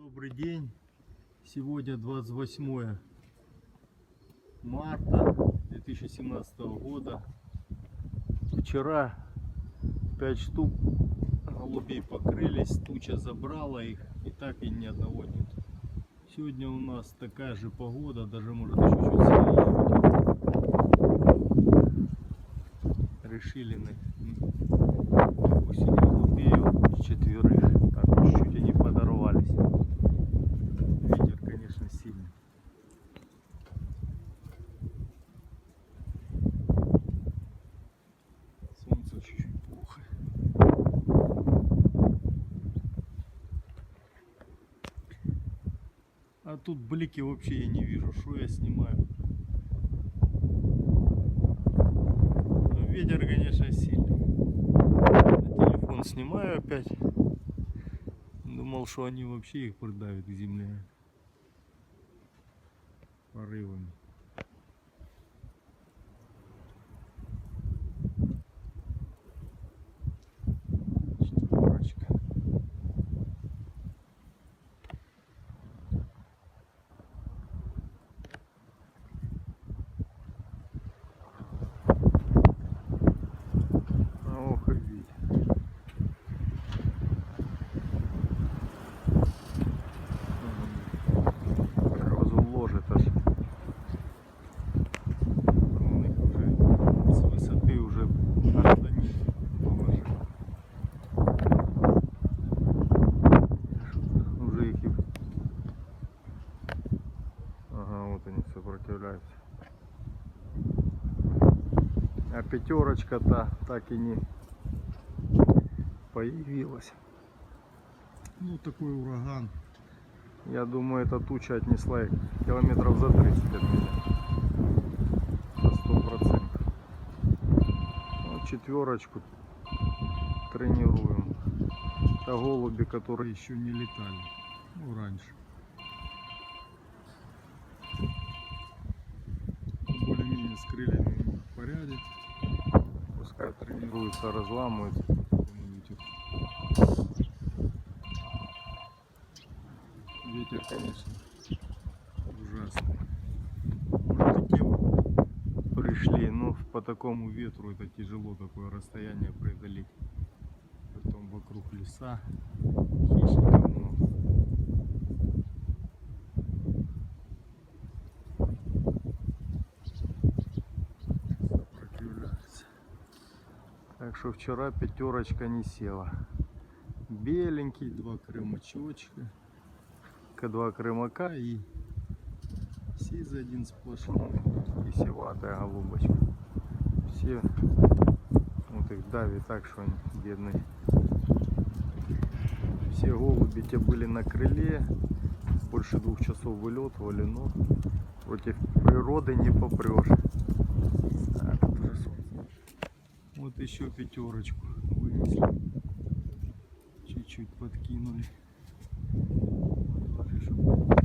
Добрый день. Сегодня 28 марта 2017 года. Вчера 5 штук голубей покрылись, туча забрала их и так и ни одного нет. Сегодня у нас такая же погода, даже может чуть-чуть сильнее будет. Решили выпустить голубей четверых. Так, чуть-чуть они подорвались. Ветер, конечно, сильный. Солнце чуть-чуть плохо. А тут блики вообще я не вижу, что я снимаю. Но ветер, конечно, сильный. На телефон снимаю опять. Думал, что они вообще их придавят к земле порывами. Четверочка. Ох, и видь. Сразу ложит аж. Он их уже с высоты уже аж до них положил. Уже их и... Ага, вот они сопротивляются. А пятерочка-то так и не появилась. Ну, такой ураган. Я думаю, эта туча отнесла их километров за 30 от меня. За 100%. Вот четверочку тренируем. Это голуби, которые еще не летали. Ну, раньше. Более-менее с крыльями у них в порядке. Пускай тренируются, разламываются. Ветер, конечно, ужасный. Вот такие пришли, но по такому ветру это тяжело такое расстояние преодолеть. Потом вокруг леса, хищников много. Сопротивляются. Так что вчера пятерочка не села. Беленький, два крымачочка. Два крымака и сизый один сплошной. И севатая голубочка. Все вот их давит так, что они бедные. Все голуби те были на крыле. Больше 2 часов вылетывали, но против природы не попрешь. А, тут уже солнце. Вот еще пятерочку вынесли. Чуть-чуть подкинули. Вот,